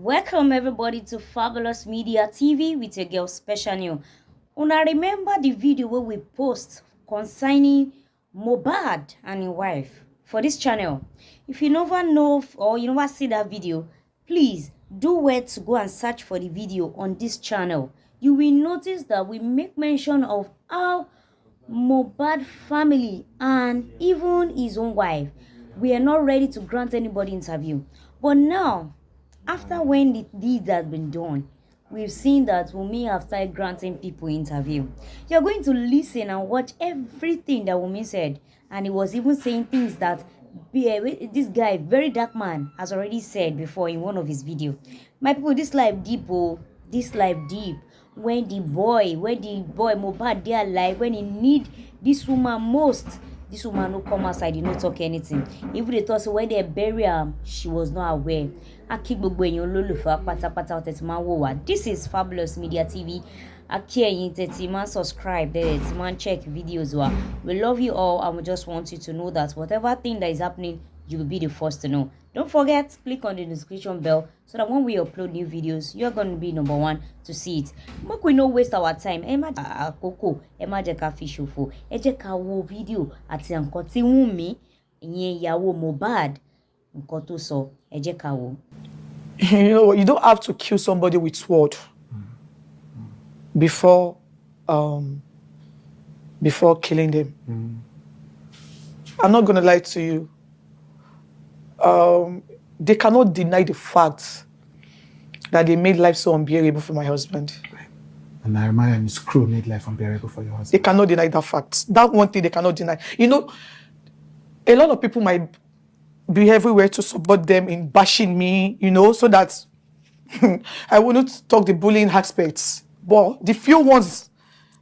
Welcome everybody to Fabulous Media TV with your girl Special New. Una remember the video where we post concerning Mohbad and his wife for this channel. If you never know or you never see that video, please do where to go and search for the video on this channel. You will notice that we make mention of how Mohbad family and even his own wife, we are not ready to grant anybody interview. But now, after when the deed has been done, we've seen that Wunmi have started granting people interview. You're going to listen and watch everything that Wunmi said. And he was even saying things that this guy, very dark man, has already said before in one of his videos. My people, this life deep, oh, this life deep. When the boy Mohbad dey alive, when he need this woman most, this woman no come outside, he no talk anything. Even they thought when they bury her, she was not aware. This is Fabulous Media TV. Subscribe there, check videos. We love you all, and we just want you to know that whatever thing that is happening, you will be the first to know. Don't forget, click on the notification bell so that when we upload new videos, you're going to be number one to see it. Make we no waste our time. Emma jeka fish ofo. Ejeka wo video ati nkan tí Wunmi ìyẹn ìyàwó Mohbad nkan tó sọ. Ejeka wo. You know, you don't have to kill somebody with sword before killing them. I'm not gonna lie to you. They cannot deny the fact that they made life so unbearable for my husband. And Nehemiah and his crew made life unbearable for your husband. They cannot deny that fact. That one thing they cannot deny. You know, a lot of people might be everywhere to support them in bashing me, you know, so that I wouldn't talk the bullying aspects. But the few ones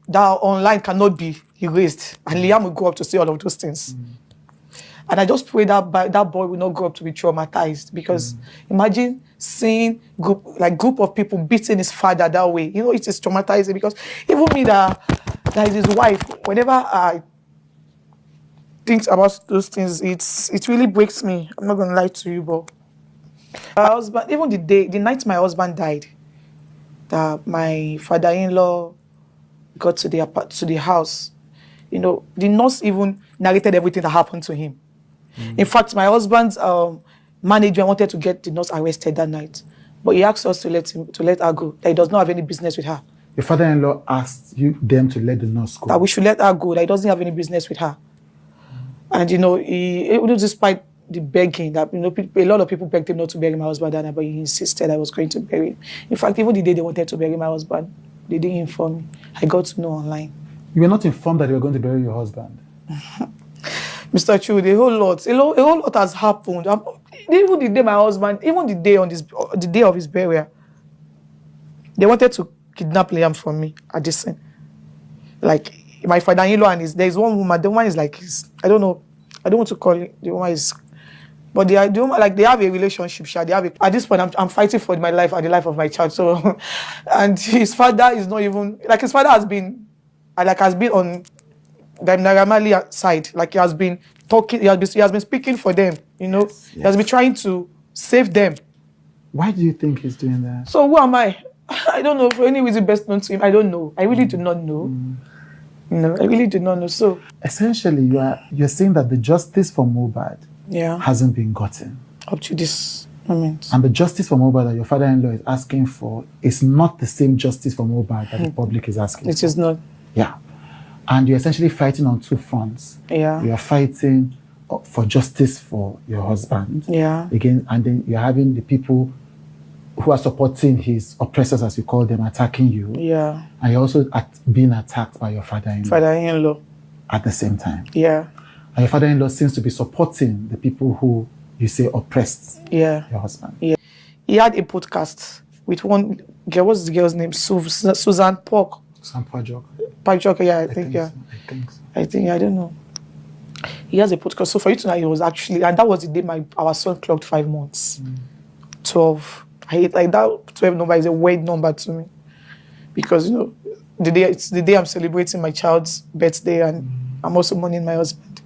that are online cannot be erased. And Liam will go up to say all of those things. And I just pray that that boy will not grow up to be traumatized, because imagine seeing group of people beating his father that way. You know, it is traumatizing, because even me that is his wife, whenever I think about those things, it really breaks me. I'm not gonna lie to you, but my husband, even the night my husband died, that my father-in-law got to the house, you know, the nurse even narrated everything that happened to him. In fact, my husband's manager wanted to get the nurse arrested that night, but he asked us to let her go, that he does not have any business with her. Your father-in-law asked them to let the nurse go? That we should let her go, that he doesn't have any business with her. And, you know, despite the begging, that, you know, a lot of people begged him not to bury my husband, but he insisted I was going to bury him. In fact, even the day they wanted to bury my husband, they didn't inform me. I got to know online. You were not informed that they were going to bury your husband? Mr. Chu, a whole lot has happened. Even the day my husband, even the day of his burial, they wanted to kidnap Liam from me at this scene. Like, my father-in-law and there's one woman. The woman is like, I don't know, I don't want to call it. The woman is, but they have a relationship. At this point, I'm fighting for my life and the life of my child. So, and his father is not even like, his father has been on the Naramali side. Like, he has been talking, he has been speaking for them. You know, yes. He has been trying to save them. Why do you think he's doing that? So who am I? I don't know. For any reason best known to him, I don't know. I really do not know. No, I really do not know. So essentially, you're saying that the justice for Mohbad hasn't been gotten up to this moment. And the justice for Mohbad that your father-in-law is asking for is not the same justice for Mohbad that the public is asking for. It is not. Yeah. And you're essentially fighting on two fronts. Yeah. You're fighting for justice for your husband. Yeah. Again, and then you're having the people who are supporting his oppressors, as you call them, attacking you. Yeah. And you're also being attacked by your father-in-law. Father-in-law. At the same time. Yeah. And your father-in-law seems to be supporting the people who you say oppressed your husband. Yeah. He had a podcast with one girl. What's the girl's name? Susan Pork. Susan Pajok. Pajok, yeah, I think so. I don't know. He has a podcast. So for you to know, he was actually, and that was the day our son clocked 5 months. 12. I hate like that 12 number is a weird number to me, because, you know, it's the day I'm celebrating my child's birthday, and I'm also mourning my husband.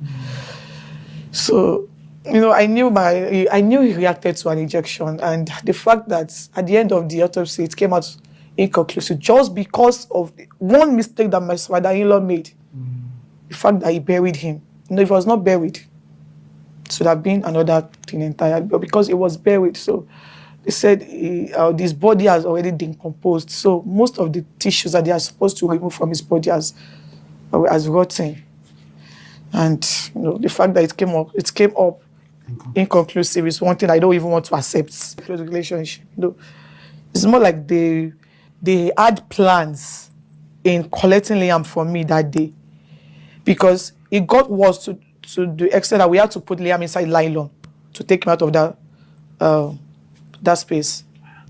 So I knew he reacted to an injection, and the fact that at the end of the autopsy it came out inconclusive just because of one mistake that my father-in-law made. The fact that he buried him. If he was not buried, it would have been another thing entirely. But because he was buried, so they said his body has already decomposed. So most of the tissues that they are supposed to remove from his body has rotten. And the fact that it came up inconclusive is one thing I don't even want to accept. Close relationship. It's more like they had plans in collecting Liam from me that day, because it got worse to the extent that we had to put Liam inside nylon to take him out of that space.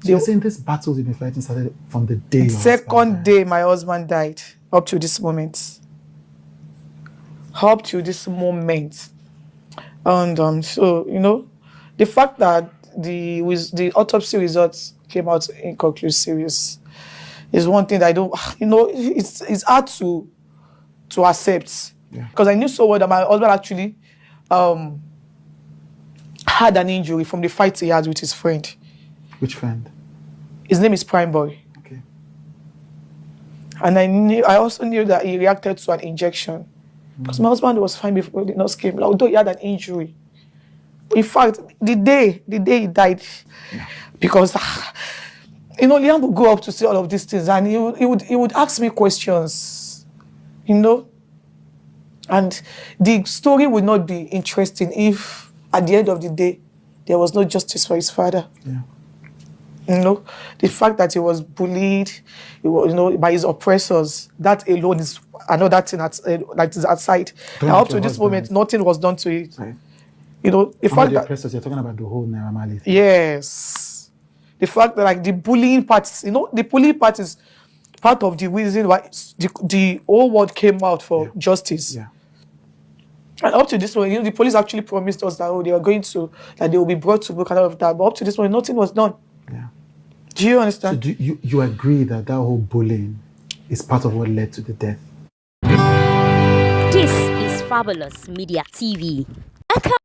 So you're saying this battles you've been fighting started from the day second day my husband died up to this moment. And so the fact that the autopsy results came out inconclusive is one thing that I don't, it's hard to accept. Yeah. Because I knew so well that my husband actually had an injury from the fight he had with his friend. Which friend? His name is Prime Boy. Okay. And I also knew that he reacted to an injection. Because my husband was fine before the nurse came, although he had an injury. In fact, the day he died, because Liam would go up to say all of these things, and he would ask me questions, and the story would not be interesting if at the end of the day there was no justice for his father. Yeah. The fact that he was bullied, by his oppressors, that alone is another thing that is outside. Now, up to this moment, nothing was done to it. Right. The fact that oppressors, you're talking about the whole Naira Marley thing. Yes, the fact that the bullying part, the bullying part is part of the reason why the whole world came out for justice. Yeah. And up to this point, the police actually promised us that they will be brought to book and all of that. But up to this point, nothing was done. Yeah. Do you understand? So do you agree that whole bullying is part of what led to the death? This is Fabulous Media TV.